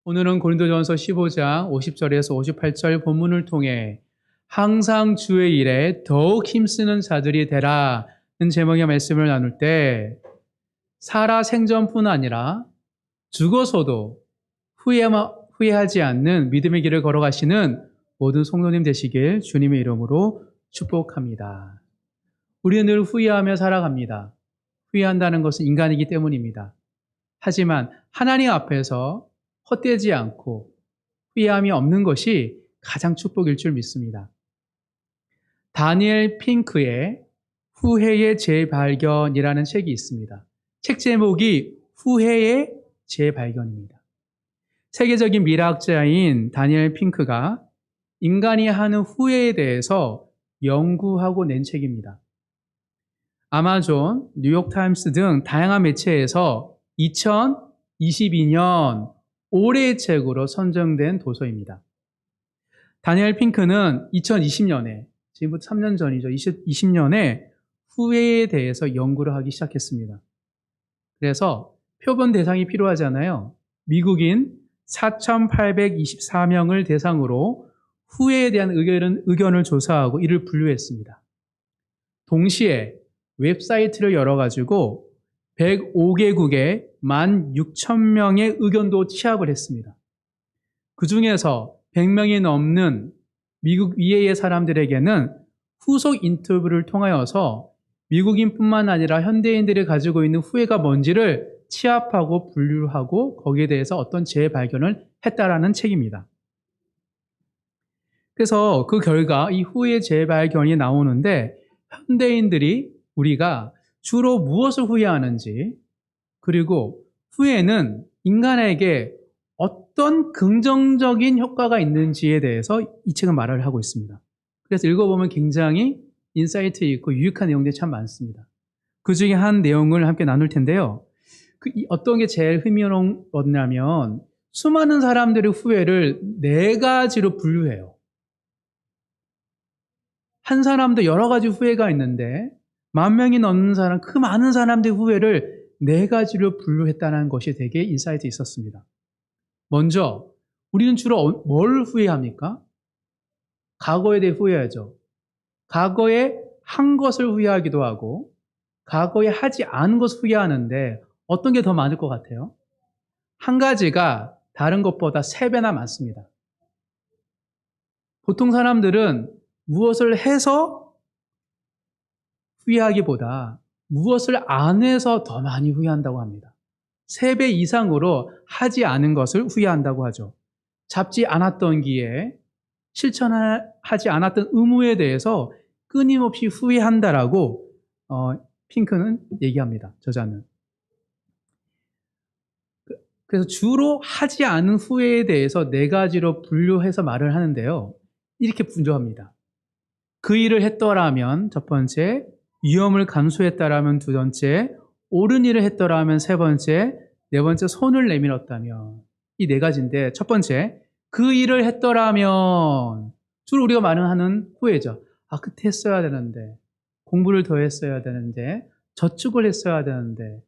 오늘은 고린도전서 15장 50절에서 58절 본문을 통해 항상 주의 일에 더욱 힘쓰는 자들이 되라는 제목의 말씀을 나눌 때 살아 생전뿐 아니라 죽어서도 후회하지 않는 믿음의 길을 걸어가시는 모든 성도님 되시길 주님의 이름으로 축복합니다. 우리는 늘 후회하며 살아갑니다. 후회한다는 것은 인간이기 때문입니다. 하지만 하나님 앞에서 헛되지 않고 후회함이 없는 것이 가장 축복일 줄 믿습니다. 다니엘 핑크의 후회의 재발견이라는 책이 있습니다. 책 제목이 후회의 재발견입니다. 세계적인 미래학자인 다니엘 핑크가 인간이 하는 후회에 대해서 연구하고 낸 책입니다. 아마존, 뉴욕타임스 등 다양한 매체에서 2022년 올해의 책으로 선정된 도서입니다. 다니엘 핑크는 2020년에, 지금부터 3년 전이죠. 2020년에 후회에 대해서 연구를 하기 시작했습니다. 그래서 표본 대상이 필요하잖아요. 미국인 4,824명을 대상으로 후회에 대한 의견을 조사하고 이를 분류했습니다. 동시에 웹사이트를 열어가지고 105개국에 16,000명의 의견도 취합을 했습니다. 그 중에서 100명이 넘는 미국 이외의 사람들에게는 후속 인터뷰를 통하여서 미국인뿐만 아니라 현대인들이 가지고 있는 후회가 뭔지를 취합하고 분류하고 거기에 대해서 어떤 재발견을 했다라는 책입니다. 그래서 그 결과 이 후회의 재발견이 나오는데 현대인들이 우리가 주로 무엇을 후회하는지 그리고 후회는 인간에게 어떤 긍정적인 효과가 있는지에 대해서 이 책은 말을 하고 있습니다. 그래서 읽어보면 굉장히 인사이트 있고 유익한 내용들이 참 많습니다. 그 중에 한 내용을 함께 나눌 텐데요. 어떤 게 제일 흥미로웠냐면 수많은 사람들의 후회를 4가지로 분류해요. 한 사람도 여러 가지 후회가 있는데 10,000명이 넘는 사람, 그 많은 사람들의 후회를 4가지로 분류했다는 것이 되게 인사이트 있었습니다. 먼저 우리는 주로 뭘 후회합니까? 과거에 대해 후회하죠. 과거에 한 것을 후회하기도 하고 과거에 하지 않은 것을 후회하는데 어떤 게 더 많을 것 같아요? 한 가지가 다른 것보다 3배나 많습니다. 보통 사람들은 무엇을 해서 후회하기보다 무엇을 안 해서 더 많이 후회한다고 합니다. 3배 이상으로 하지 않은 것을 후회한다고 하죠. 잡지 않았던 기회, 실천하지 않았던 의무에 대해서 끊임없이 후회한다라고 핑크는 얘기합니다. 저자는. 그래서 주로 하지 않은 후회에 대해서 4가지로 분류해서 말을 하는데요. 이렇게 분류합니다. 그 일을 했더라면 첫 번째, 위험을 감수했다라면 두 번째, 옳은 일을 했더라면 세 번째, 네 번째 손을 내밀었다면 이 4가지인데 첫 번째, 그 일을 했더라면 주로 우리가 많이 하는 후회죠. 그때 했어야 되는데 공부를 더 했어야 되는데 저축을 했어야 되는데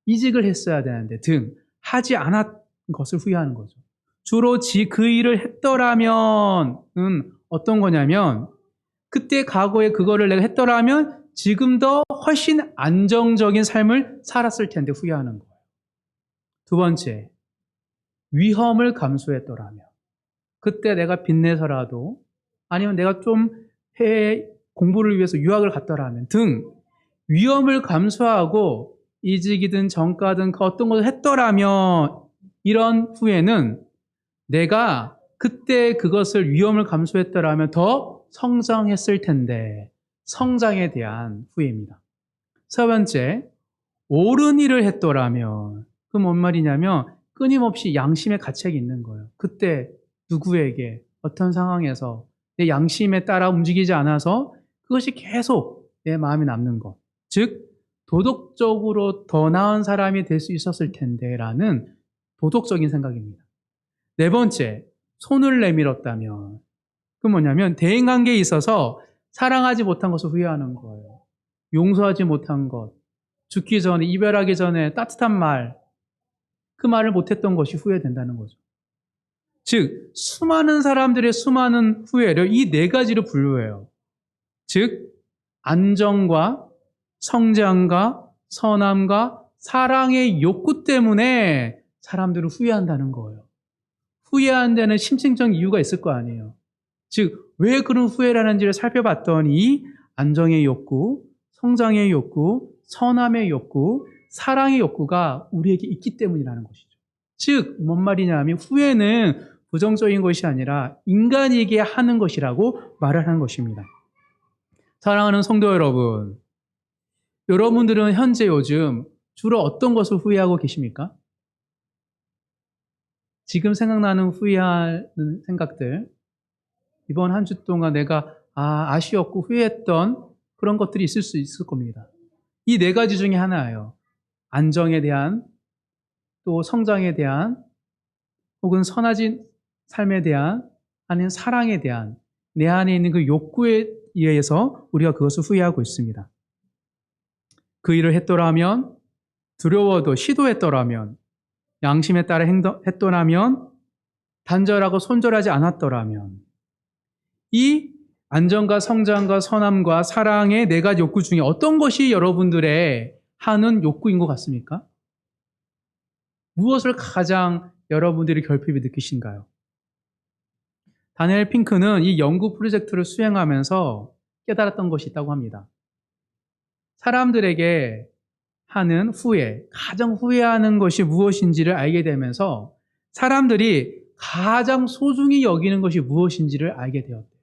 이직을 했어야 되는데 등 하지 않았던 것을 후회하는 거죠. 주로 그 일을 했더라면은 어떤 거냐면 그때 과거에 그거를 내가 했더라면 지금 더 훨씬 안정적인 삶을 살았을 텐데 후회하는 거예요. 두 번째, 위험을 감수했더라면 그때 내가 빚내서라도 아니면 내가 좀 해외 공부를 위해서 유학을 갔더라면 등 위험을 감수하고 이직이든 정가든 그 어떤 것을 했더라면 이런 후회는 내가 그때 그것을 위험을 감수했더라면 더 성장했을 텐데 성장에 대한 후회입니다. 세 번째, 옳은 일을 했더라면 그건 뭔 말이냐면 끊임없이 양심의 가책이 있는 거예요. 그때 누구에게 어떤 상황에서 내 양심에 따라 움직이지 않아서 그것이 계속 내 마음에 남는 것. 즉 도덕적으로 더 나은 사람이 될 수 있었을 텐데 라는 도덕적인 생각입니다. 네 번째, 손을 내밀었다면 그건 뭐냐면 대인관계에 있어서 사랑하지 못한 것을 후회하는 거예요. 용서하지 못한 것, 죽기 전에 이별하기 전에 따뜻한 말, 그 말을 못했던 것이 후회된다는 거죠. 즉 수많은 사람들의 수많은 후회를 이 네 가지로 분류해요. 즉 안정과 성장과 선함과 사랑의 욕구 때문에 사람들은 후회한다는 거예요. 후회한다는 심층적 이유가 있을 거 아니에요. 즉, 왜 그런 후회를 하는지를 살펴봤더니 안정의 욕구, 성장의 욕구, 선함의 욕구, 사랑의 욕구가 우리에게 있기 때문이라는 것이죠. 즉, 뭔 말이냐면 후회는 부정적인 것이 아니라 인간에게 하는 것이라고 말을 하는 것입니다. 사랑하는 성도 여러분, 여러분들은 현재 요즘 주로 어떤 것을 후회하고 계십니까? 지금 생각나는 후회하는 생각들, 이번 한 주 동안 내가 아쉬웠고 후회했던 그런 것들이 있을 수 있을 겁니다. 이 네 가지 중에 하나예요. 안정에 대한, 또 성장에 대한, 혹은 선하진 삶에 대한, 아니면 사랑에 대한 내 안에 있는 그 욕구에 의해서 우리가 그것을 후회하고 있습니다. 그 일을 했더라면, 두려워도 시도했더라면, 양심에 따라 했더라면, 단절하고 손절하지 않았더라면, 이 안정과 성장과 선함과 사랑의 네 가지 욕구 중에 어떤 것이 여러분들의 하는 욕구인 것 같습니까? 무엇을 가장 여러분들이 결핍이 느끼신가요? 다니엘 핑크는 이 연구 프로젝트를 수행하면서 깨달았던 것이 있다고 합니다. 사람들에게 하는 후회, 가장 후회하는 것이 무엇인지를 알게 되면서 사람들이 가장 소중히 여기는 것이 무엇인지를 알게 되었대요.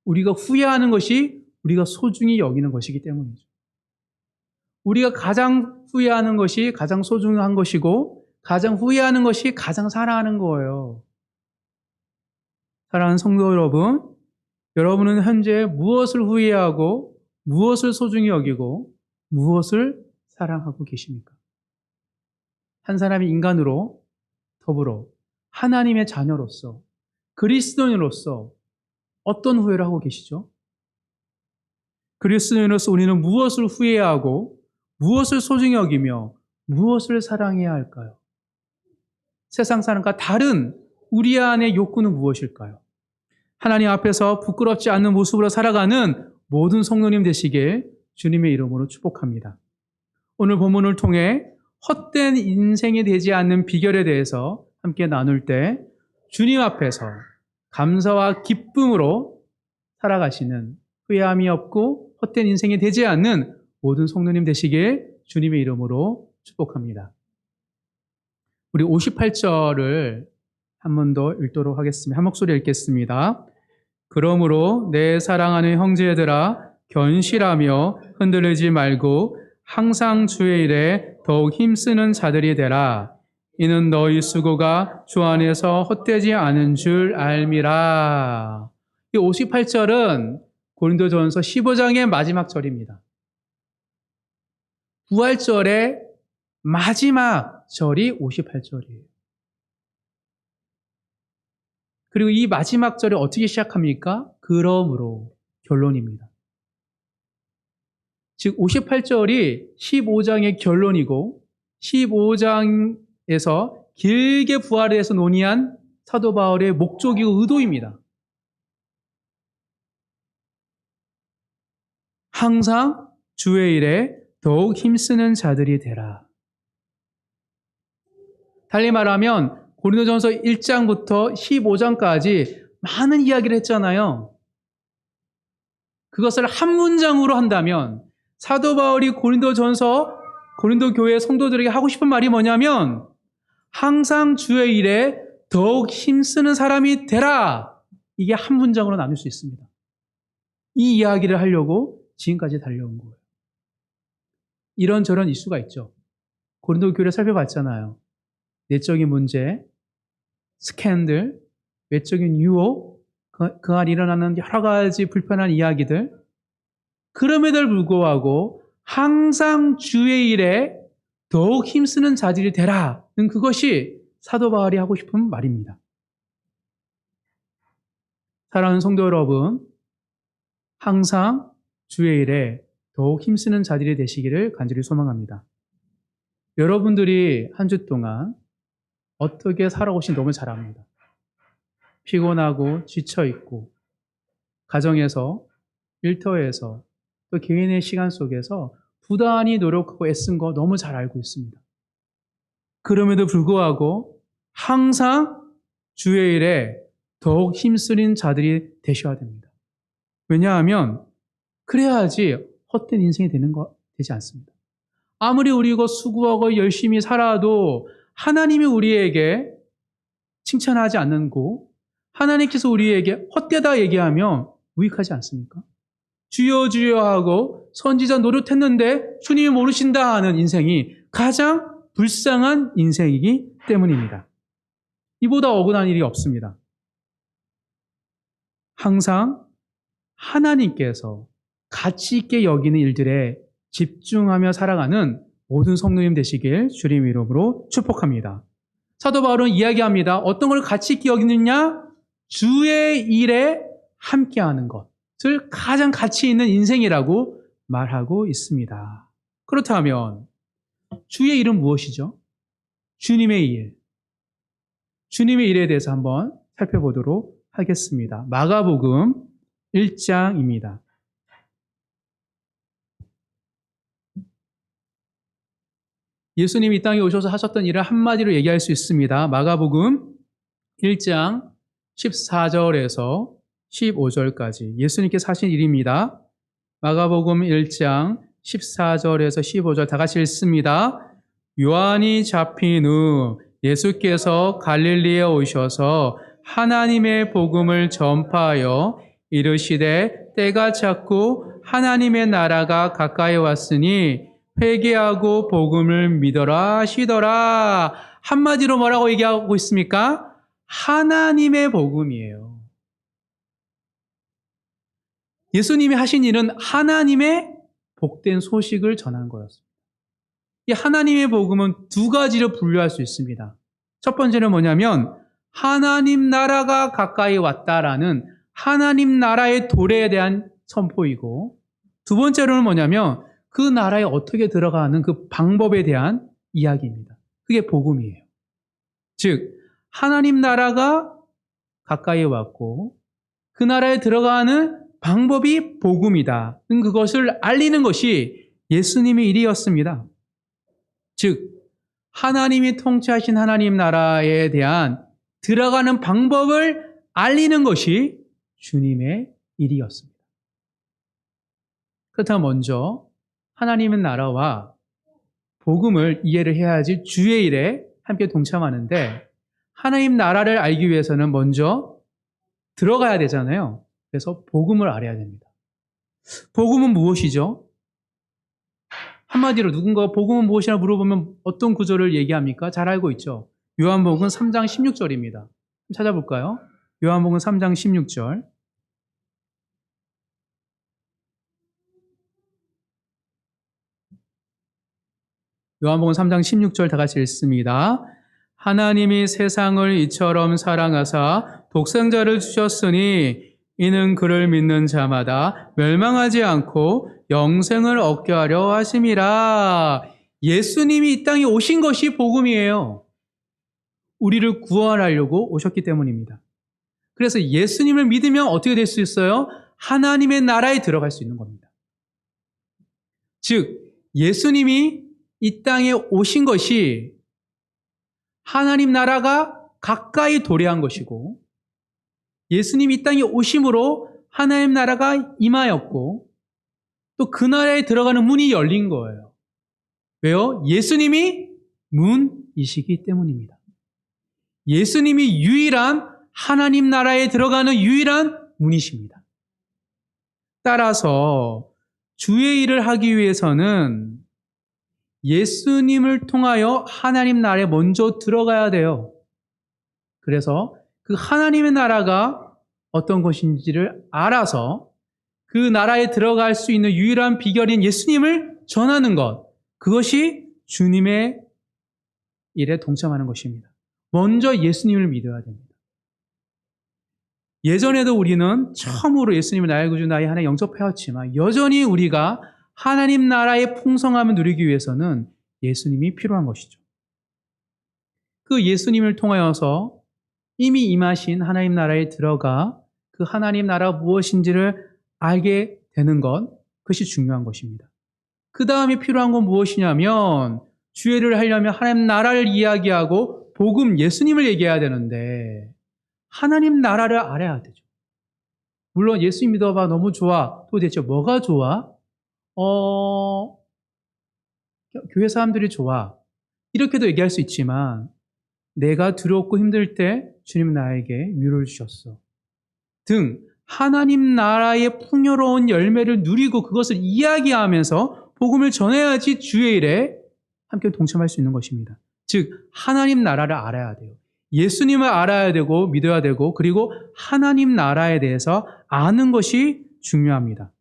우리가 후회하는 것이 우리가 소중히 여기는 것이기 때문이죠. 우리가 가장 후회하는 것이 가장 소중한 것이고 가장 후회하는 것이 가장 사랑하는 거예요. 사랑하는 성도 여러분, 여러분은 현재 무엇을 후회하고 무엇을 소중히 여기고 무엇을 사랑하고 계십니까? 한 사람이 인간으로 더불어 하나님의 자녀로서 그리스도인으로서 어떤 후회를 하고 계시죠? 그리스도인으로서 우리는 무엇을 후회하고 무엇을 소중히 여기며 무엇을 사랑해야 할까요? 세상 사람과 다른 우리 안의 욕구는 무엇일까요? 하나님 앞에서 부끄럽지 않는 모습으로 살아가는 모든 성도님 되시길 주님의 이름으로 축복합니다. 오늘 본문을 통해 헛된 인생이 되지 않는 비결에 대해서 함께 나눌 때 주님 앞에서 감사와 기쁨으로 살아가시는 후회함이 없고 헛된 인생이 되지 않는 모든 성도님 되시길 주님의 이름으로 축복합니다. 우리 58절을 한 번 더 읽도록 하겠습니다. 한 목소리 읽겠습니다. 그러므로 내 사랑하는 형제들아 견실하며 흔들리지 말고 항상 주의 일에 더욱 힘쓰는 자들이 되라. 이는 너희 수고가 주 안에서 헛되지 않은 줄 알미라. 이 58절은 고린도전서 15장의 마지막 절입니다. 부활절의 마지막 절이 58절이에요. 그리고 이 마지막 절이 어떻게 시작합니까? 그러므로 결론입니다. 즉 58절이 15장의 결론이고 15장에서 길게 부활에 대해서 논의한 사도 바울의 목적이고 의도입니다. 항상 주의 일에 더욱 힘쓰는 자들이 되라. 달리 말하면 고린도전서 1장부터 15장까지 많은 이야기를 했잖아요. 그것을 한 문장으로 한다면 사도 바울이 고린도 교회 성도들에게 하고 싶은 말이 뭐냐면 항상 주의 일에 더욱 힘쓰는 사람이 되라. 이게 한 문장으로 나눌 수 있습니다. 이 이야기를 하려고 지금까지 달려온 거예요. 이런저런 이슈가 있죠. 고린도 교회를 살펴봤잖아요. 내적인 문제, 스캔들, 외적인 유혹, 그 안에 일어나는 여러 가지 불편한 이야기들. 그럼에도 불구하고 항상 주의 일에 더욱 힘쓰는 자들이 되라는 그것이 사도 바울이 하고 싶은 말입니다. 사랑하는 성도 여러분, 항상 주의 일에 더욱 힘쓰는 자들이 되시기를 간절히 소망합니다. 여러분들이 한 주 동안 어떻게 살아오신 너무 잘 압니다. 피곤하고 지쳐있고 가정에서, 일터에서, 또 개인의 시간 속에서 부단히 노력하고 애쓴 거 너무 잘 알고 있습니다. 그럼에도 불구하고 항상 주의 일에 더욱 힘쓰는 자들이 되셔야 됩니다. 왜냐하면 그래야지 헛된 인생이 되지 않습니다. 아무리 우리가 수고하고 열심히 살아도 하나님이 우리에게 칭찬하지 않는고 하나님께서 우리에게 헛되다 얘기하면 무익하지 않습니까? 주여 주여 하고 선지자 노릇했는데 주님이 모르신다 하는 인생이 가장 불쌍한 인생이기 때문입니다. 이보다 억울한 일이 없습니다. 항상 하나님께서 가치 있게 여기는 일들에 집중하며 살아가는 모든 성도님 되시길 주님 이름으로 축복합니다. 사도 바울은 이야기합니다. 어떤 걸 가치 있게 여기느냐? 주의 일에 함께하는 것을 가장 가치 있는 인생이라고 말하고 있습니다. 그렇다면 주의 일은 무엇이죠? 주님의 일. 주님의 일에 대해서 한번 살펴보도록 하겠습니다. 마가복음 1장입니다. 예수님이 이 땅에 오셔서 하셨던 일을 한마디로 얘기할 수 있습니다. 마가복음 1장 14절에서 15절까지 예수님께서 하신 일입니다. 마가복음 1장 14절에서 15절 다 같이 읽습니다. 요한이 잡힌 후 예수께서 갈릴리에 오셔서 하나님의 복음을 전파하여 이르시되 때가 찼고 하나님의 나라가 가까이 왔으니 회개하고 복음을 믿어라 하시더라. 한마디로 뭐라고 얘기하고 있습니까? 하나님의 복음이에요. 예수님이 하신 일은 하나님의 복된 소식을 전한 거였습니다. 이 하나님의 복음은 두 가지로 분류할 수 있습니다. 첫 번째는 뭐냐면 하나님 나라가 가까이 왔다라는 하나님 나라의 도래에 대한 선포이고, 두 번째로는 뭐냐면 그 나라에 어떻게 들어가는 그 방법에 대한 이야기입니다. 그게 복음이에요. 즉 하나님 나라가 가까이 왔고 그 나라에 들어가는 방법이 복음이다. 그것을 알리는 것이 예수님의 일이었습니다. 즉 하나님이 통치하신 하나님 나라에 대한 들어가는 방법을 알리는 것이 주님의 일이었습니다. 그렇다면 먼저 하나님의 나라와 복음을 이해를 해야지 주의 일에 함께 동참하는데, 하나님 나라를 알기 위해서는 먼저 들어가야 되잖아요. 그래서 복음을 알아야 됩니다. 복음은 무엇이죠? 한마디로 누군가 복음은 무엇이라 물어보면 어떤 구절을 얘기합니까? 잘 알고 있죠. 요한복음 3장 16절입니다. 찾아볼까요? 요한복음 3장 16절. 요한복음 3장 16절 다 같이 읽습니다. 하나님이 세상을 이처럼 사랑하사 독생자를 주셨으니 이는 그를 믿는 자마다 멸망하지 않고 영생을 얻게 하려 하심이라. 예수님이 이 땅에 오신 것이 복음이에요. 우리를 구원하려고 오셨기 때문입니다. 그래서 예수님을 믿으면 어떻게 될 수 있어요? 하나님의 나라에 들어갈 수 있는 겁니다. 즉 예수님이 이 땅에 오신 것이 하나님 나라가 가까이 도래한 것이고, 예수님이 이 땅에 오심으로 하나님 나라가 임하였고, 또 그 나라에 들어가는 문이 열린 거예요. 왜요? 예수님이 문이시기 때문입니다. 예수님이 유일한 하나님 나라에 들어가는 유일한 문이십니다. 따라서 주의 일을 하기 위해서는 예수님을 통하여 하나님 나라에 먼저 들어가야 돼요. 그래서 그 하나님의 나라가 어떤 것인지를 알아서 그 나라에 들어갈 수 있는 유일한 비결인 예수님을 전하는 것, 그것이 주님의 일에 동참하는 것입니다. 먼저 예수님을 믿어야 됩니다. 예전에도 우리는 처음으로 예수님을 나의 구주 나의 하나님 영접하였지만 여전히 우리가 하나님 나라의 풍성함을 누리기 위해서는 예수님이 필요한 것이죠. 그 예수님을 통하여서 이미 임하신 하나님 나라에 들어가 그 하나님 나라가 무엇인지를 알게 되는 것, 그것이 중요한 것입니다. 그 다음에 필요한 건 무엇이냐면 주의를 하려면 하나님 나라를 이야기하고 복음 예수님을 얘기해야 되는데 하나님 나라를 알아야 되죠. 물론 예수 믿어봐 너무 좋아. 도대체 뭐가 좋아? 교회 사람들이 좋아. 이렇게도 얘기할 수 있지만 내가 두렵고 힘들 때 주님 나에게 위로를 주셨어. 등 하나님 나라의 풍요로운 열매를 누리고 그것을 이야기하면서 복음을 전해야지 주의 일에 함께 동참할 수 있는 것입니다. 즉 하나님 나라를 알아야 돼요. 예수님을 알아야 되고 믿어야 되고 그리고 하나님 나라에 대해서 아는 것이 중요합니다.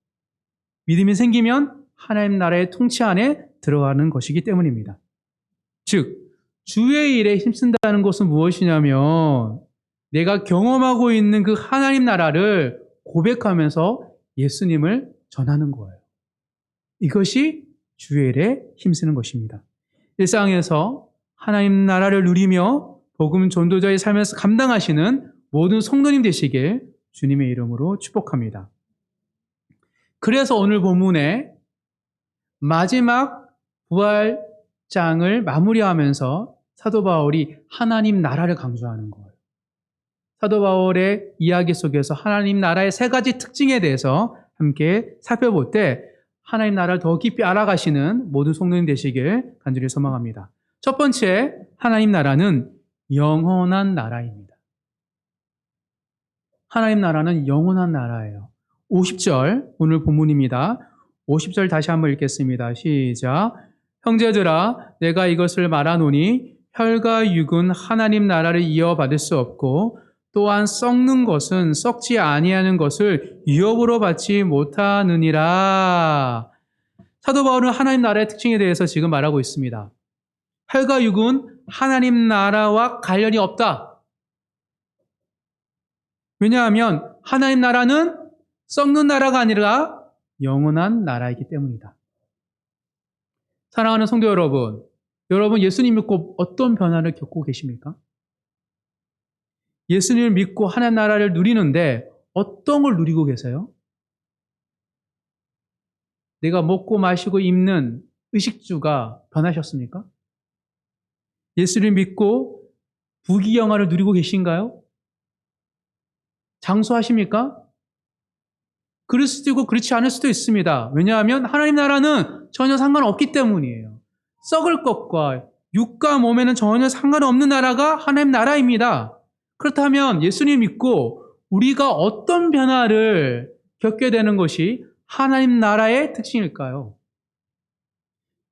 믿음이 생기면 하나님 나라의 통치 안에 들어가는 것이기 때문입니다. 즉 주의 일에 힘쓴다는 것은 무엇이냐면 내가 경험하고 있는 그 하나님 나라를 고백하면서 예수님을 전하는 거예요. 이것이 주의 일에 힘쓰는 것입니다. 일상에서 하나님 나라를 누리며 복음 전도자의 삶에서 감당하시는 모든 성도님 되시길 주님의 이름으로 축복합니다. 그래서 오늘 본문에 마지막 부활장을 마무리하면서 사도 바울이 하나님 나라를 강조하는 거예요. 사도 바울의 이야기 속에서 하나님 나라의 세 가지 특징에 대해서 함께 살펴볼 때 하나님 나라를 더 깊이 알아가시는 모든 성도님 되시길 간절히 소망합니다. 첫 번째, 하나님 나라는 영원한 나라입니다. 하나님 나라는 영원한 나라예요. 50절 오늘 본문입니다. 50절 다시 한번 읽겠습니다. 시작. 형제들아 내가 이것을 말하노니 혈과 육은 하나님 나라를 이어받을 수 없고 또한 썩는 것은 썩지 아니하는 것을 유업으로 받지 못하느니라. 사도 바울은 하나님 나라의 특징에 대해서 지금 말하고 있습니다. 혈과 육은 하나님 나라와 관련이 없다. 왜냐하면 하나님 나라는 썩는 나라가 아니라 영원한 나라이기 때문이다. 사랑하는 성도 여러분, 여러분 예수님 믿고 어떤 변화를 겪고 계십니까? 예수님을 믿고 하나님 나라를 누리는데 어떤 걸 누리고 계세요? 내가 먹고 마시고 입는 의식주가 변하셨습니까? 예수를 믿고 부귀영화를 누리고 계신가요? 장수하십니까? 그럴 수도 있고 그렇지 않을 수도 있습니다. 왜냐하면 하나님 나라는 전혀 상관없기 때문이에요. 썩을 것과 육과 몸에는 전혀 상관없는 나라가 하나님 나라입니다. 그렇다면 예수님 믿고 우리가 어떤 변화를 겪게 되는 것이 하나님 나라의 특징일까요?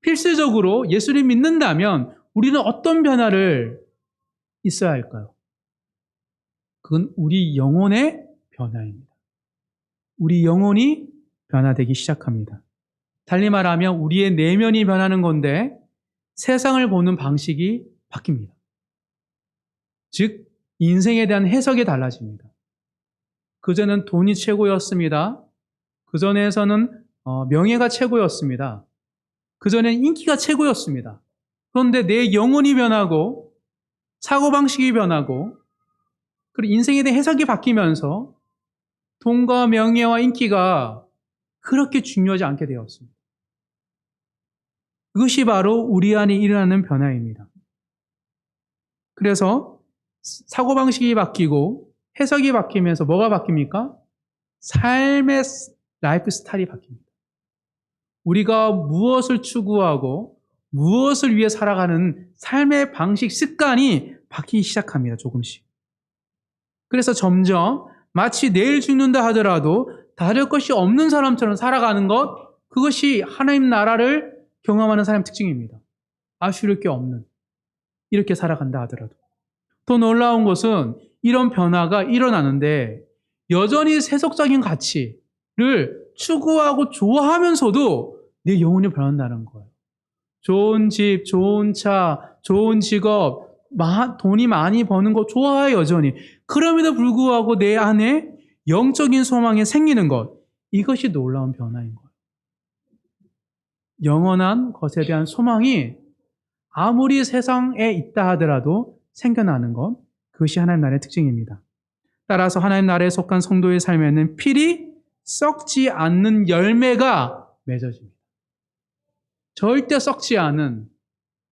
필수적으로 예수님 믿는다면 우리는 어떤 변화를 있어야 할까요? 그건 우리 영혼의 변화입니다. 우리 영혼이 변화되기 시작합니다. 달리 말하면 우리의 내면이 변하는 건데 세상을 보는 방식이 바뀝니다. 즉 인생에 대한 해석이 달라집니다. 그전에는 돈이 최고였습니다. 그전에서는 명예가 최고였습니다. 그전엔 인기가 최고였습니다. 그런데 내 영혼이 변하고 사고방식이 변하고 그리고 인생에 대한 해석이 바뀌면서 돈과 명예와 인기가 그렇게 중요하지 않게 되었습니다. 그것이 바로 우리 안에 일어나는 변화입니다. 그래서 사고방식이 바뀌고 해석이 바뀌면서 뭐가 바뀝니까? 삶의 라이프 스타일이 바뀝니다. 우리가 무엇을 추구하고 무엇을 위해 살아가는 삶의 방식, 습관이 바뀌기 시작합니다. 조금씩. 그래서 점점 마치 내일 죽는다 하더라도 다를 것이 없는 사람처럼 살아가는 것, 그것이 하나님 나라를 경험하는 사람의 특징입니다. 아쉬울 게 없는, 이렇게 살아간다 하더라도. 더 놀라운 것은 이런 변화가 일어나는데 여전히 세속적인 가치를 추구하고 좋아하면서도 내 영혼이 변한다는 거예요. 좋은 집, 좋은 차, 좋은 직업, 돈이 많이 버는 거 좋아해요, 여전히. 그럼에도 불구하고 내 안에 영적인 소망이 생기는 것, 이것이 놀라운 변화인 거예요. 영원한 것에 대한 소망이 아무리 세상에 있다 하더라도 생겨나는 것, 그것이 하나님 나라의 특징입니다. 따라서 하나님 나라에 속한 성도의 삶에는 필히 썩지 않는 열매가 맺어집니다. 절대 썩지 않은,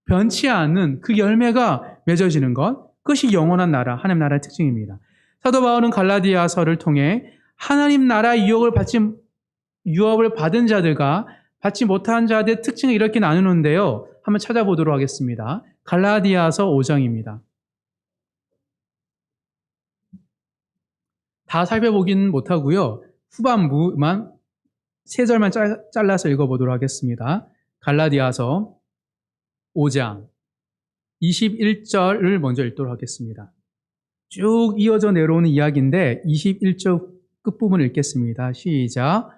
변치 않은 그 열매가 맺어지는 것, 그것이 영원한 나라, 하나님 나라의 특징입니다. 사도 바울은 갈라디아서를 통해 하나님 나라의 유업을 받은 자들과 받지 못한 자들의 특징을 이렇게 나누는데요. 한번 찾아보도록 하겠습니다. 갈라디아서 5장입니다. 다 살펴보긴 못하고요. 후반부만 3절만 잘라서 읽어보도록 하겠습니다. 갈라디아서 5장 21절을 먼저 읽도록 하겠습니다. 쭉 이어져 내려오는 이야기인데 21절 끝부분을 읽겠습니다. 시작.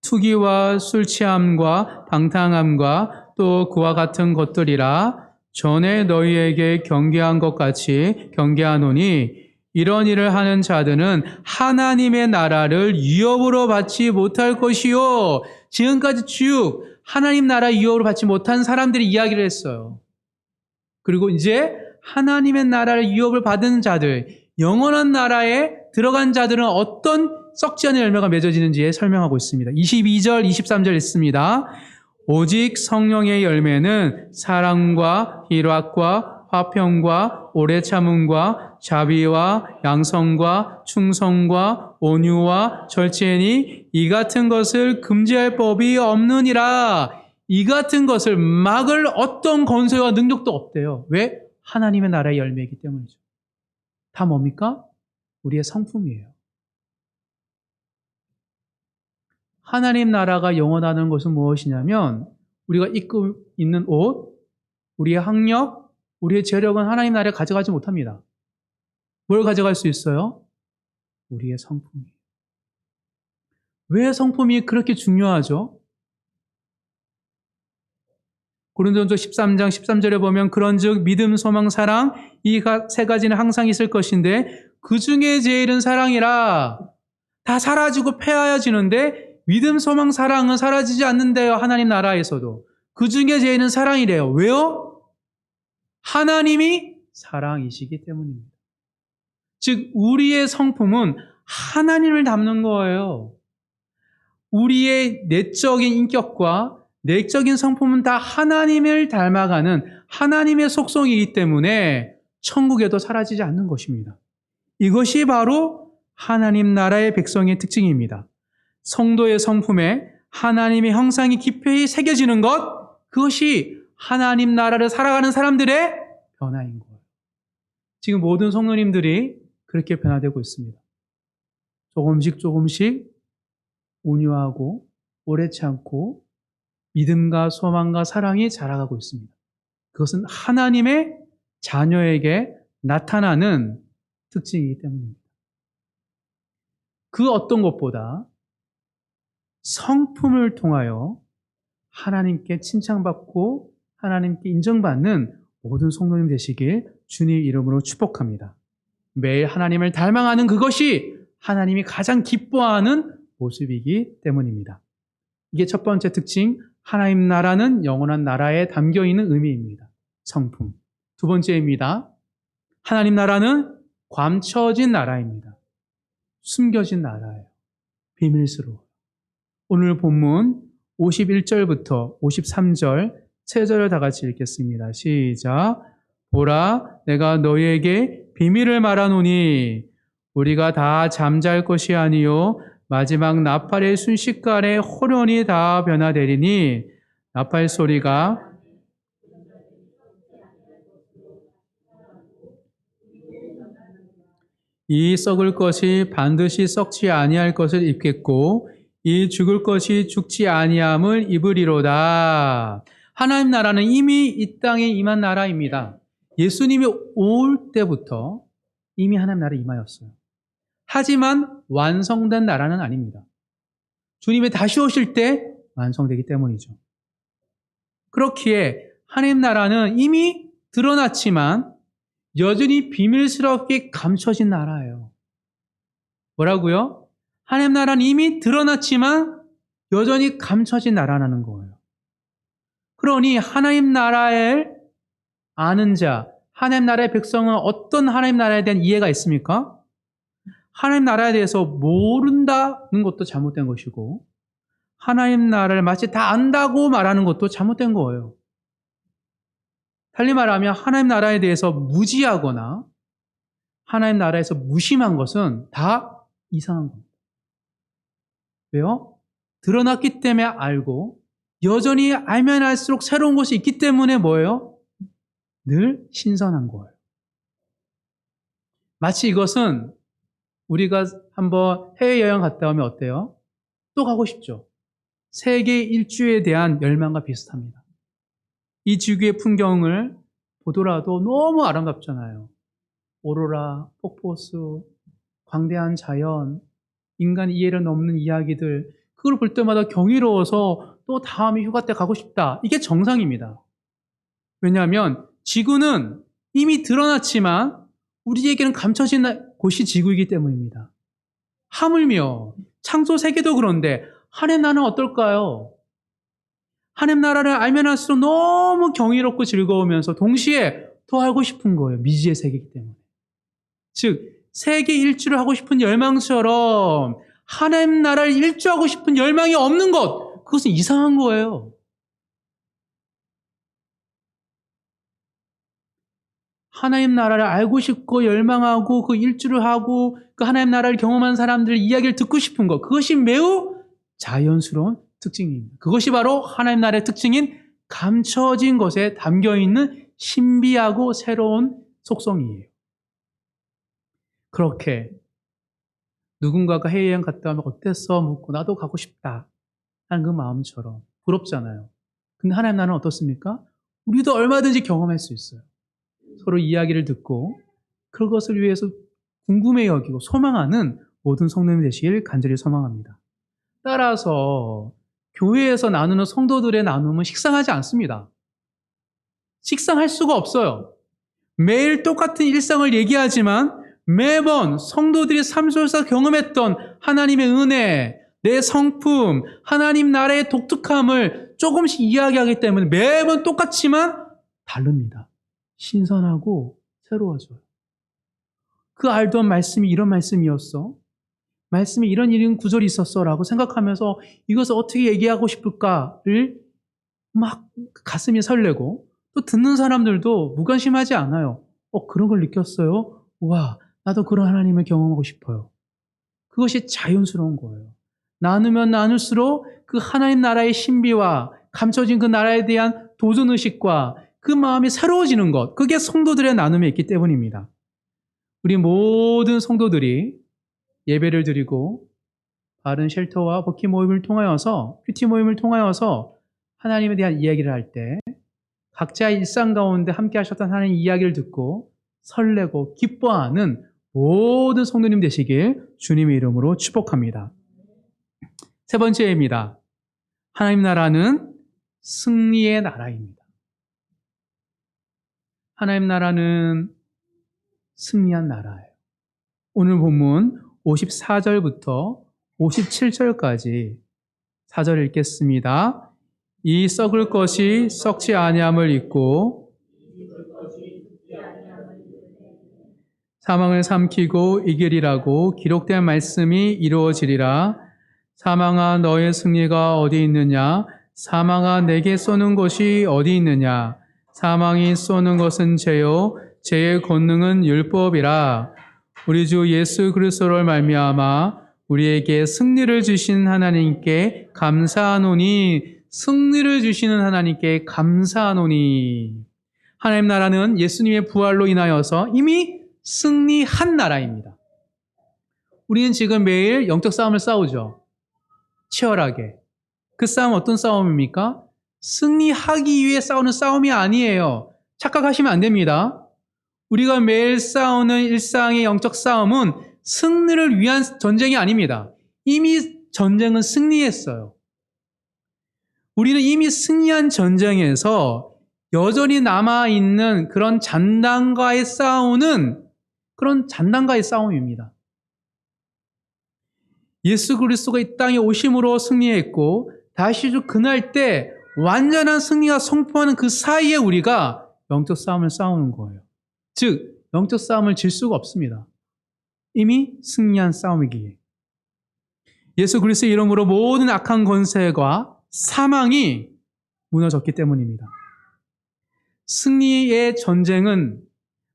투기와 술 취함과 방탕함과 또 그와 같은 것들이라 전에 너희에게 경계한 것 같이 경계하노니 이런 일을 하는 자들은 하나님의 나라를 유업으로 받지 못할 것이요. 지금까지 쭉 하나님 나라 유업으로 받지 못한 사람들이 이야기를 했어요. 그리고 이제 하나님의 나라를 유업을 받은 자들, 영원한 나라에 들어간 자들은 어떤 썩지 않은 열매가 맺어지는지에 설명하고 있습니다. 22절, 23절 있습니다. 오직 성령의 열매는 사랑과 희락과 화평과 오래 참음과 자비와 양성과 충성과 온유와 절제니 이 같은 것을 금지할 법이 없느니라. 이 같은 것을 막을 어떤 권세와 능력도 없대요. 왜? 하나님의 나라의 열매이기 때문이죠. 다 뭡니까? 우리의 성품이에요. 하나님 나라가 영원하다는 것은 무엇이냐면 우리가 입고 있는 옷, 우리의 학력, 우리의 재력은 하나님 나라에 가져가지 못합니다. 뭘 가져갈 수 있어요? 우리의 성품이에요. 왜 성품이 그렇게 중요하죠? 고린도전서 13장 13절에 보면 그런즉 믿음, 소망, 사랑 이 세 가지는 항상 있을 것인데 그 중에 제일은 사랑이라. 다 사라지고 폐하여지는데 믿음, 소망, 사랑은 사라지지 않는데요. 하나님 나라에서도. 그 중에 제일은 사랑이래요. 왜요? 하나님이 사랑이시기 때문입니다. 즉 우리의 성품은 하나님을 닮는 거예요. 우리의 내적인 인격과 내적인 성품은 다 하나님을 닮아가는 하나님의 속성이기 때문에 천국에도 사라지지 않는 것입니다. 이것이 바로 하나님 나라의 백성의 특징입니다. 성도의 성품에 하나님의 형상이 깊이 새겨지는 것, 그것이 하나님 나라를 살아가는 사람들의 변화인 거예요. 지금 모든 성도님들이 그렇게 변화되고 있습니다. 조금씩 온유하고 오래 참고 믿음과 소망과 사랑이 자라가고 있습니다. 그것은 하나님의 자녀에게 나타나는 특징이기 때문입니다. 그 어떤 것보다 성품을 통하여 하나님께 칭찬받고 하나님께 인정받는 모든 성도님 되시길 주님 이름으로 축복합니다. 매일 하나님을 닮아가는 그것이 하나님이 가장 기뻐하는 모습이기 때문입니다. 이게 첫 번째 특징, 하나님 나라는 영원한 나라에 담겨있는 의미입니다. 성품. 두 번째입니다. 하나님 나라는 감춰진 나라입니다. 숨겨진 나라예요. 비밀스러워요. 오늘 본문 51절부터 53절 세 절을 다 같이 읽겠습니다. 시작. 보라, 내가 너희에게 비밀을 말하노니 우리가 다 잠잘 것이 아니요 마지막 나팔의 순식간에 호련히 다 변화되리니 나팔 소리가 이 썩을 것이 반드시 썩지 아니할 것을 입겠고 이 죽을 것이 죽지 아니함을 입으리로다. 하나님 나라는 이미 이 땅에 임한 나라입니다. 예수님이 올 때부터 이미 하나님 나라에 임하였어요. 하지만 완성된 나라는 아닙니다. 주님이 다시 오실 때 완성되기 때문이죠. 그렇기에 하나님 나라는 이미 드러났지만 여전히 비밀스럽게 감춰진 나라예요. 뭐라고요? 하나님 나라는 이미 드러났지만 여전히 감춰진 나라라는 거예요. 그러니 하나님 나라를 아는 자, 하나님 나라의 백성은 어떤 하나님 나라에 대한 이해가 있습니까? 하나님 나라에 대해서 모른다는 것도 잘못된 것이고 하나님 나라를 마치 다 안다고 말하는 것도 잘못된 거예요. 달리 말하면 하나님 나라에 대해서 무지하거나 하나님 나라에서 무심한 것은 다 이상한 겁니다. 왜요? 드러났기 때문에 알고 여전히 알면 알수록 새로운 것이 있기 때문에 뭐예요? 늘 신선한 거예요. 마치 이것은 우리가 한번 해외여행 갔다 오면 어때요? 또 가고 싶죠. 세계 일주에 대한 열망과 비슷합니다. 이 지구의 풍경을 보더라도 너무 아름답잖아요. 오로라, 폭포수, 광대한 자연, 인간 이해를 넘는 이야기들, 그걸 볼 때마다 경이로워서 또 다음에 휴가 때 가고 싶다. 이게 정상입니다. 왜냐하면 지구는 이미 드러났지만 우리에게는 감춰진 곳이 지구이기 때문입니다. 하물며 창조 세계도 그런데 하나님 나라는 어떨까요? 하나님 나라를 알면 할수록 너무 경이롭고 즐거우면서 동시에 더 알고 싶은 거예요. 미지의 세계이기 때문에. 즉 세계 일주를 하고 싶은 열망처럼 하나님 나라를 일주하고 싶은 열망이 없는 것, 그것은 이상한 거예요. 하나님 나라를 알고 싶고 열망하고 그 일주를 하고 그 하나님 나라를 경험한 사람들의 이야기를 듣고 싶은 것, 그것이 매우 자연스러운 특징입니다. 그것이 바로 하나님 나라의 특징인 감춰진 것에 담겨있는 신비하고 새로운 속성이에요. 그렇게 누군가가 해외여행 갔다 오면 어땠어? 묻고 나도 가고 싶다 하는 그 마음처럼 부럽잖아요. 근데 하나님 나라는 어떻습니까? 우리도 얼마든지 경험할 수 있어요. 서로 이야기를 듣고 그것을 위해서 궁금해 여기고 소망하는 모든 성도님 되시길 간절히 소망합니다. 따라서 교회에서 나누는 성도들의 나눔은 식상하지 않습니다. 식상할 수가 없어요. 매일 똑같은 일상을 얘기하지만 매번 성도들이 삶 속에서 경험했던 하나님의 은혜, 내 성품, 하나님 나라의 독특함을 조금씩 이야기하기 때문에 매번 똑같지만 다릅니다. 신선하고 새로워져요. 그 알던 말씀이 이런 말씀이었어. 말씀에 이런 구절이 있었어 라고 생각하면서 이것을 어떻게 얘기하고 싶을까를 막 가슴이 설레고 또 듣는 사람들도 무관심하지 않아요. 그런 걸 느꼈어요? 와, 나도 그런 하나님을 경험하고 싶어요. 그것이 자연스러운 거예요. 나누면 나눌수록 그 하나님 나라의 신비와 감춰진 그 나라에 대한 도전의식과 그 마음이 새로워지는 것, 그게 성도들의 나눔에 있기 때문입니다. 우리 모든 성도들이 예배를 드리고 바른 쉘터와 버키 모임을 통하여서 큐티 모임을 통하여서 하나님에 대한 이야기를 할 때 각자의 일상 가운데 함께 하셨던 하나님 이야기를 듣고 설레고 기뻐하는 모든 성도님 되시길 주님의 이름으로 축복합니다. 세 번째입니다. 하나님 나라는 승리의 나라입니다. 하나님 나라는 승리한 나라예요. 오늘 본문 54절부터 57절까지 4절 읽겠습니다. 이 썩을 것이 썩지 아니함을 잊고 사망을 삼키고 이기리라고 기록된 말씀이 이루어지리라. 사망아 너의 승리가 어디 있느냐? 사망아 내게 쏘는 것이 어디 있느냐? 사망이 쏘는 것은 죄요 죄의 권능은 율법이라. 우리 주 예수 그리스도를 말미암아 우리에게 승리를 주신 하나님께 감사하노니. 승리를 주시는 하나님께 감사하노니. 하나님 나라는 예수님의 부활로 인하여서 이미 승리한 나라입니다. 우리는 지금 매일 영적 싸움을 싸우죠. 치열하게. 그 싸움은 어떤 싸움입니까? 승리하기 위해 싸우는 싸움이 아니에요. 착각하시면 안 됩니다. 우리가 매일 싸우는 일상의 영적 싸움은 승리를 위한 전쟁이 아닙니다. 이미 전쟁은 승리했어요. 우리는 이미 승리한 전쟁에서 여전히 남아있는 그런 잔당과의 싸움입니다. 예수 그리스도가 이 땅에 오심으로 승리했고 다시 주 그날 때 완전한 승리가 선포하는 그 사이에 우리가 영적 싸움을 싸우는 거예요. 즉 영적 싸움을 질 수가 없습니다. 이미 승리한 싸움이기에. 예수 그리스도의 이름으로 모든 악한 권세와 사망이 무너졌기 때문입니다. 승리의 전쟁은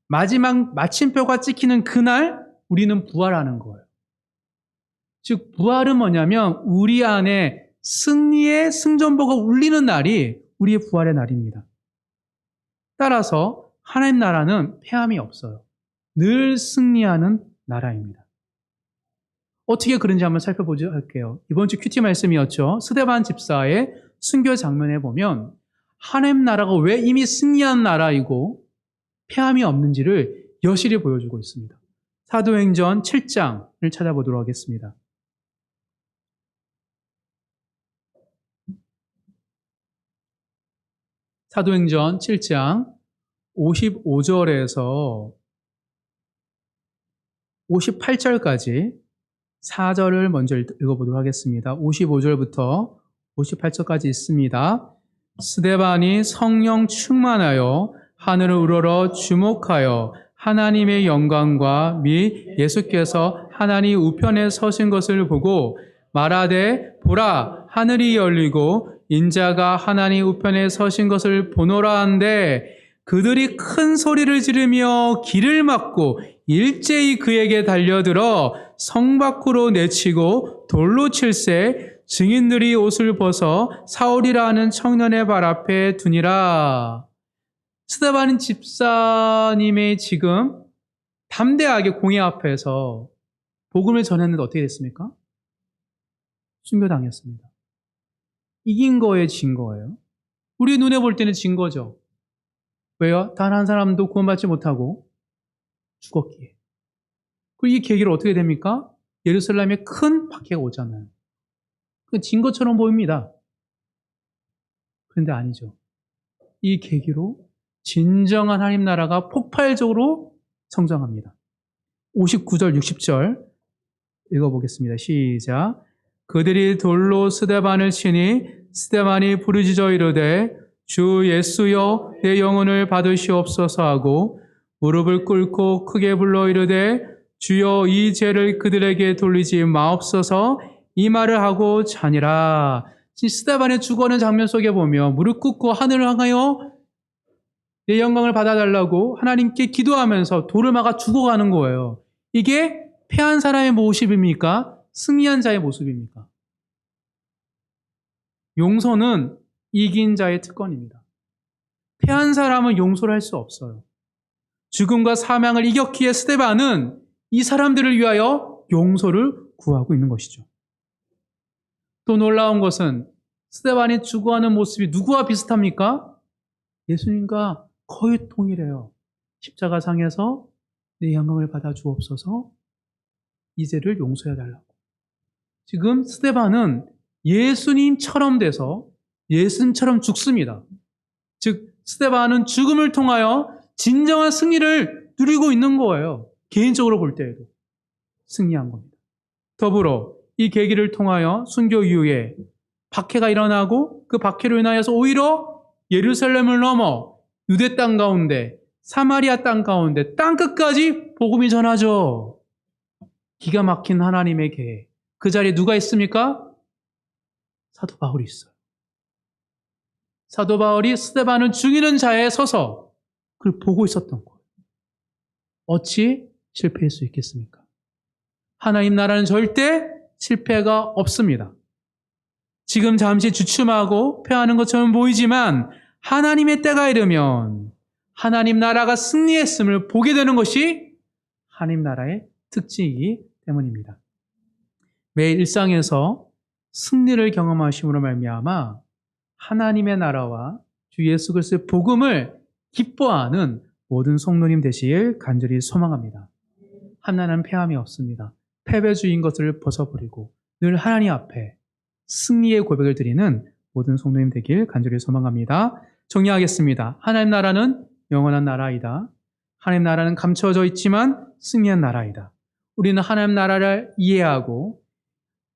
마지막 마침표가 찍히는 그날 우리는 부활하는 거예요. 즉 부활은 뭐냐면 우리 안에 승리의 승전보가 울리는 날이 우리의 부활의 날입니다. 따라서 하나님 나라는 패함이 없어요. 늘 승리하는 나라입니다. 어떻게 그런지 한번 살펴보죠 할게요. 이번 주 큐티 말씀이었죠. 스데반 집사의 순교 장면에 보면 하나님 나라가 왜 이미 승리한 나라이고 패함이 없는지를 여실히 보여주고 있습니다. 사도행전 7장을 찾아보도록 하겠습니다. 사도행전 7장 55절에서 58절까지 4절을 먼저 읽어보도록 하겠습니다. 55절부터 58절까지 있습니다. 스데반이 성령 충만하여 하늘을 우러러 주목하여 하나님의 영광과 및 예수께서 하나님 우편에 서신 것을 보고 말하되 보라 하늘이 열리고 인자가 하나님 우편에 서신 것을 보노라 한데 그들이 큰 소리를 지르며 길을 막고 일제히 그에게 달려들어 성 밖으로 내치고 돌로 칠세 증인들이 옷을 벗어 사울이라 하는 청년의 발 앞에 두니라. 스데반 집사님의 지금 담대하게 공회 앞에서 복음을 전했는데 어떻게 됐습니까? 순교당했습니다. 이긴 거에 진 거예요. 우리 눈에 볼 때는 진 거죠. 왜요? 단 한 사람도 구원받지 못하고 죽었기에. 그리고 이 계기로 어떻게 됩니까? 예루살렘에 큰 박해가 오잖아요. 진 것처럼 보입니다. 그런데 아니죠. 이 계기로 진정한 하나님 나라가 폭발적으로 성장합니다. 59절, 60절 읽어보겠습니다. 시작. 그들이 돌로 스데반을 치니 스데반이 부르짖어 이르되 주 예수여 내 영혼을 받으시옵소서 하고 무릎을 꿇고 크게 불러 이르되 주여 이 죄를 그들에게 돌리지 마옵소서 이 말을 하고 자니라. 스데반의 죽어가는 장면 속에 보면 무릎 꿇고 하늘을 향하여 내 영광을 받아달라고 하나님께 기도하면서 돌을 막아 죽어가는 거예요. 이게 패한 사람의 모습입니까? 승리한 자의 모습입니까? 용서는 이긴 자의 특권입니다. 패한 사람은 용서를 할 수 없어요. 죽음과 사망을 이겼기에 스데반은 이 사람들을 위하여 용서를 구하고 있는 것이죠. 또 놀라운 것은 스데반이 죽어가는 모습이 누구와 비슷합니까? 예수님과 거의 동일해요. 십자가상에서 내 영광을 받아 주옵소서 이 죄를 용서해 달라고. 지금 스데반은 예수님처럼 돼서 예수님처럼 죽습니다. 즉 스데반은 죽음을 통하여 진정한 승리를 누리고 있는 거예요. 개인적으로 볼 때에도 승리한 겁니다. 더불어 이 계기를 통하여 순교 이후에 박해가 일어나고 그 박해로 인하여서 오히려 예루살렘을 넘어 유대 땅 가운데 사마리아 땅 가운데 땅끝까지 복음이 전하죠. 기가 막힌 하나님의 계획. 그 자리에 누가 있습니까? 사도 바울이 있어요. 사도 바울이 스데반을 죽이는 자에 서서 그걸 보고 있었던 거예요. 어찌 실패할 수 있겠습니까? 하나님 나라는 절대 실패가 없습니다. 지금 잠시 주춤하고 패하는 것처럼 보이지만 하나님의 때가 이르면 하나님 나라가 승리했음을 보게 되는 것이 하나님 나라의 특징이기 때문입니다. 매일 일상에서 승리를 경험하심으로 말미암아 하나님의 나라와 주 예수 그리스도의 복음을 기뻐하는 모든 성도님 되시길 간절히 소망합니다. 하나님은 패함이 없습니다. 패배주의인 것을 벗어버리고 늘 하나님 앞에 승리의 고백을 드리는 모든 성도님 되길 간절히 소망합니다. 정리하겠습니다. 하나님 나라는 영원한 나라이다. 하나님 나라는 감춰져 있지만 승리한 나라이다. 우리는 하나님 나라를 이해하고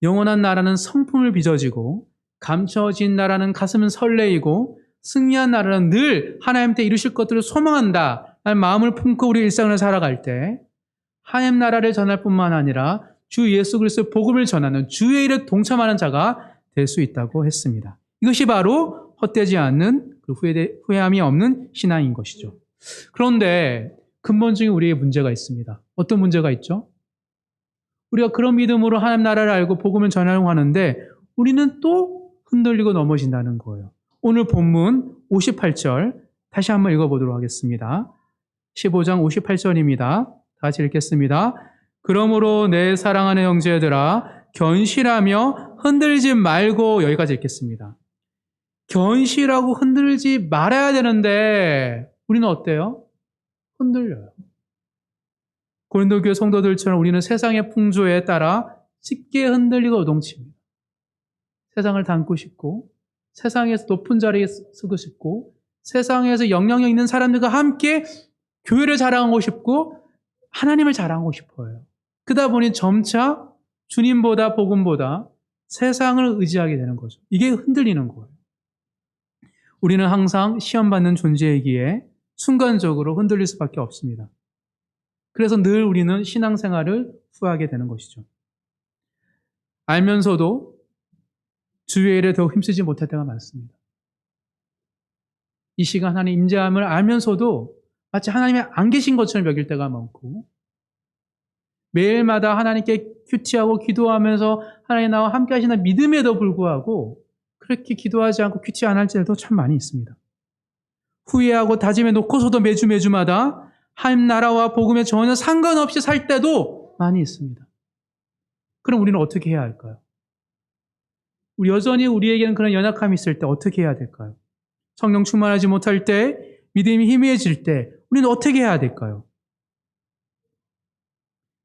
영원한 나라는 성품을 빚어지고 감춰진 나라는 가슴은 설레이고 승리한 나라는 늘 하나님께 이루실 것들을 소망한다 마음을 품고 우리 일상을 살아갈 때 하나님 나라를 전할 뿐만 아니라 주 예수 그리스도의 복음을 전하는 주의 일에 동참하는 자가 될 수 있다고 했습니다. 이것이 바로 헛되지 않는 후회함이 없는 신앙인 것이죠. 그런데 근본적인 우리의 문제가 있습니다. 어떤 문제가 있죠? 우리가 그런 믿음으로 하나님 나라를 알고 복음을 전하려고 하는데 우리는 또 흔들리고 넘어진다는 거예요. 오늘 본문 58절 다시 한번 읽어보도록 하겠습니다. 15장 58절입니다. 다시 읽겠습니다. 그러므로 내 사랑하는 형제들아 견실하며 흔들지 말고, 여기까지 읽겠습니다. 견실하고 흔들지 말아야 되는데 우리는 어때요? 흔들려요. 고린도 교회 성도들처럼 우리는 세상의 풍조에 따라 쉽게 흔들리고 요동칩니다. 세상을 닮고 싶고, 세상에서 높은 자리에 서고 싶고, 세상에서 영향력 있는 사람들과 함께 교회를 자랑하고 싶고 하나님을 자랑하고 싶어요. 그러다 보니 점차 주님보다 복음보다 세상을 의지하게 되는 거죠. 이게 흔들리는 거예요. 우리는 항상 시험받는 존재이기에 순간적으로 흔들릴 수밖에 없습니다. 그래서 늘 우리는 신앙생활을 후회하게 되는 것이죠. 알면서도 주의 일에 더 힘쓰지 못할 때가 많습니다. 이 시간 하나님 임재함을 알면서도 마치 하나님이 안 계신 것처럼 여길 때가 많고, 매일마다 하나님께 큐티하고 기도하면서 하나님 나와 함께 하시는 믿음에도 불구하고 그렇게 기도하지 않고 큐티 안 할 때도 참 많이 있습니다. 후회하고 다짐해 놓고서도 매주마다 하나님 나라와 복음에 전혀 상관없이 살 때도 많이 있습니다. 그럼 우리는 어떻게 해야 할까요? 우리 여전히 우리에게는 그런 연약함이 있을 때 어떻게 해야 될까요? 성령 충만하지 못할 때, 믿음이 희미해질 때 우리는 어떻게 해야 될까요?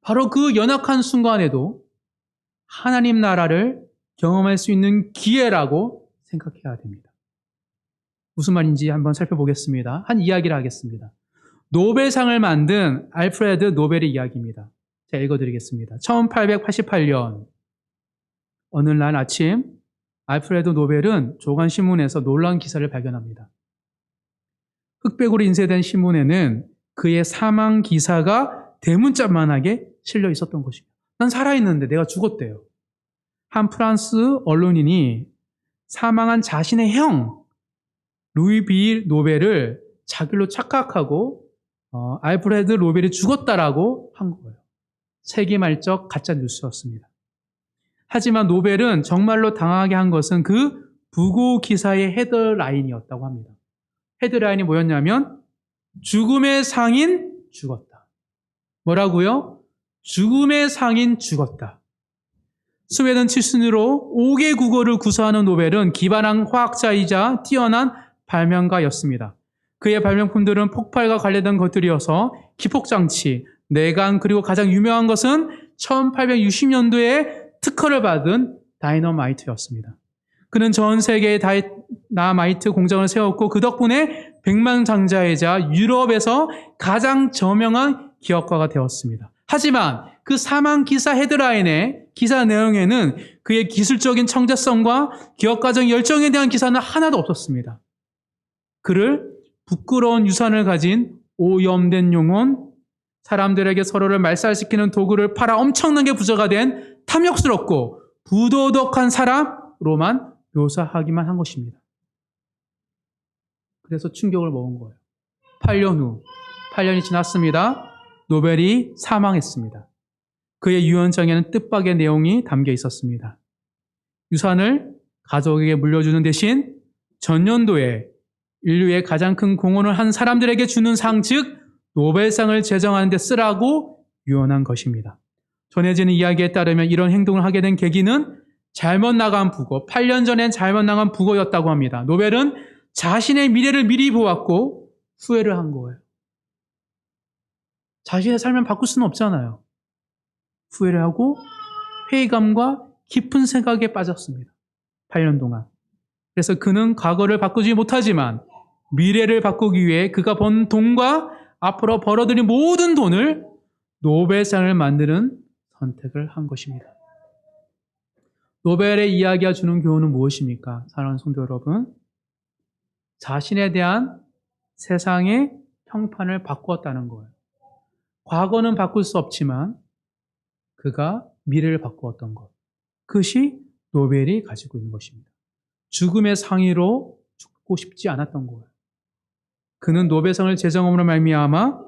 바로 그 연약한 순간에도 하나님 나라를 경험할 수 있는 기회라고 생각해야 됩니다. 무슨 말인지 한번 살펴보겠습니다. 한 이야기를 하겠습니다. 노벨상을 만든 알프레드 노벨의 이야기입니다. 제가 읽어드리겠습니다. 1888년 어느 날 아침 알프레드 노벨은 조간신문에서 놀라운 기사를 발견합니다. 흑백으로 인쇄된 신문에는 그의 사망 기사가 대문짝만하게 실려 있었던 것입니다. 난 살아있는데 내가 죽었대요. 한 프랑스 언론인이 사망한 자신의 형 루이 비 노벨을 자기로 착각하고 알프레드 노벨이 죽었다라고 한 거예요. 세기말적 가짜 뉴스였습니다. 하지만 노벨은 정말로 당하게 한 것은 그 부고 기사의 헤드라인이었다고 합니다. 헤드라인이 뭐였냐면 죽음의 상인 죽었다. 뭐라고요? 죽음의 상인 죽었다. 스웨덴 출신으로 5개 국어를 구사하는 노벨은 기발한 화학자이자 뛰어난 발명가였습니다. 그의 발명품들은 폭발과 관련된 것들이어서 기폭장치, 내관, 그리고 가장 유명한 것은 1860년도에 특허를 받은 다이너마이트였습니다. 그는 전 세계에 다이너마이트 공장을 세웠고 그 덕분에 백만장자이자 유럽에서 가장 저명한 기업가가 되었습니다. 하지만 그 사망 기사 헤드라인의 기사 내용에는 그의 기술적인 청재성과 기업가적 열정에 대한 기사는 하나도 없었습니다. 그를 부끄러운 유산을 가진 오염된 영혼, 사람들에게 서로를 말살시키는 도구를 팔아 엄청나게 부자가 된 탐욕스럽고 부도덕한 사람으로만 묘사하기만 한 것입니다. 그래서 충격을 먹은 거예요. 8년이 지났습니다. 노벨이 사망했습니다. 그의 유언장에는 뜻밖의 내용이 담겨 있었습니다. 유산을 가족에게 물려주는 대신 전년도에 인류의 가장 큰 공헌을 한 사람들에게 주는 상, 즉 노벨상을 제정하는 데 쓰라고 유언한 것입니다. 전해지는 이야기에 따르면 이런 행동을 하게 된 계기는 잘못 나간 부고, 8년 전엔 잘못 나간 부고였다고 합니다. 노벨은 자신의 미래를 미리 보았고 후회를 한 거예요. 자신의 삶을 바꿀 수는 없잖아요. 후회를 하고 회의감과 깊은 생각에 빠졌습니다. 8년 동안. 그래서 그는 과거를 바꾸지 못하지만 미래를 바꾸기 위해 그가 번 돈과 앞으로 벌어들인 모든 돈을 노벨상을 만드는 선택을 한 것입니다. 노벨의 이야기가 주는 교훈은 무엇입니까? 사랑하는 성도 여러분, 자신에 대한 세상의 형판을 바꾸었다는 거예요. 과거는 바꿀 수 없지만 그가 미래를 바꾸었던 것. 그것이 노벨이 가지고 있는 것입니다. 죽음의 상의로 죽고 싶지 않았던 거예요. 그는 노벨상을 제정함으로 말미암아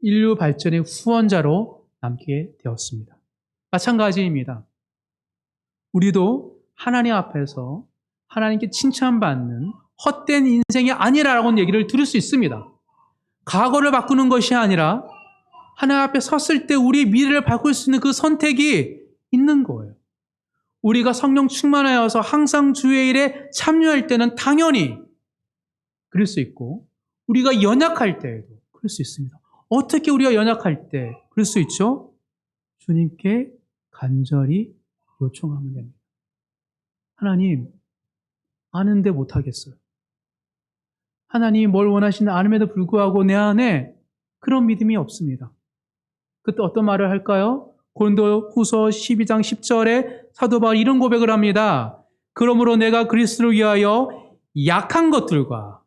인류 발전의 후원자로 남게 되었습니다. 마찬가지입니다. 우리도 하나님 앞에서 하나님께 칭찬받는 헛된 인생이 아니라라고 얘기를 들을 수 있습니다. 과거를 바꾸는 것이 아니라 하나님 앞에 섰을 때 우리 미래를 바꿀 수 있는 그 선택이 있는 거예요. 우리가 성령 충만하여서 항상 주의 일에 참여할 때는 당연히 그럴 수 있고, 우리가 연약할 때에도 그럴 수 있습니다. 어떻게 우리가 연약할 때 그럴 수 있죠? 주님께 간절히 요청하면 됩니다. 하나님, 아는데 못하겠어요. 하나님이 뭘 원하시는 아님에도 불구하고 내 안에 그런 믿음이 없습니다. 그때 어떤 말을 할까요? 고린도후서 12장 10절에 사도 바울이 이런 고백을 합니다. 그러므로 내가 그리스도를 위하여 약한 것들과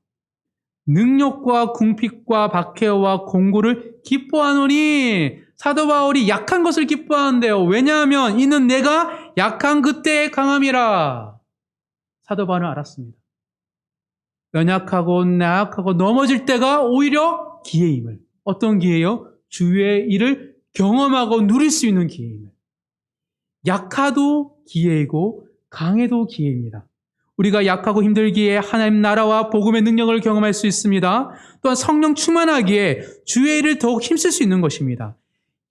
능력과 궁핍과 박해와 공고를 기뻐하노니, 사도 바울이 약한 것을 기뻐하는데요. 왜냐하면 이는 내가 약한 그때의 강함이라. 사도 바울은 알았습니다. 연약하고 나약하고 넘어질 때가 오히려 기회임을. 어떤 기회요? 주의 일을 경험하고 누릴 수 있는 기회임을. 약하도 기회이고 강해도 기회입니다. 우리가 약하고 힘들기에 하나님 나라와 복음의 능력을 경험할 수 있습니다. 또한 성령 충만하기에 주의 일을 더욱 힘쓸 수 있는 것입니다.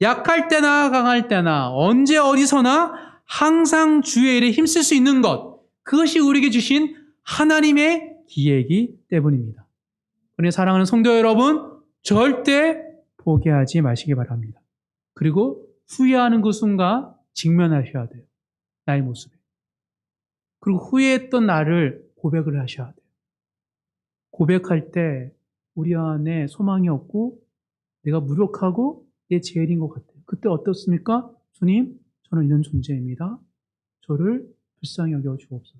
약할 때나 강할 때나 언제 어디서나 항상 주의 일에 힘쓸 수 있는 것, 그것이 우리에게 주신 하나님의 기회이기 때문입니다. 그러니 사랑하는 성도 여러분, 절대 포기하지 마시기 바랍니다. 그리고 후회하는 그 순간 직면하셔야 돼요. 나의 모습에. 그리고 후회했던 나를 고백을 하셔야 돼요. 고백할 때 우리 안에 소망이 없고 내가 무력하고 내 죄인인 것 같아요. 그때 어떻습니까? 주님, 저는 이런 존재입니다. 저를 불쌍히 여겨 주옵소서.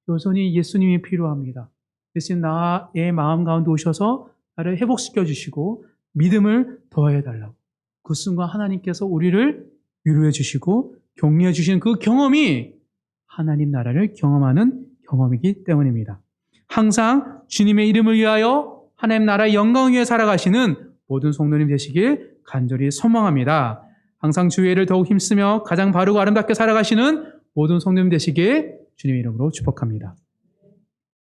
여전히 예수님이 필요합니다. 예수님 나의 마음 가운데 오셔서 나를 회복시켜 주시고 믿음을 더해 달라고. 그 순간 하나님께서 우리를 위로해 주시고 격려해 주시는 그 경험이 하나님 나라를 경험하는 경험이기 때문입니다. 항상 주님의 이름을 위하여 하나님 나라의 영광을 위해 살아가시는 모든 성도님 되시길 간절히 소망합니다. 항상 주의 일을 더욱 힘쓰며 가장 바르고 아름답게 살아가시는 모든 성도님 되시길 주님의 이름으로 축복합니다.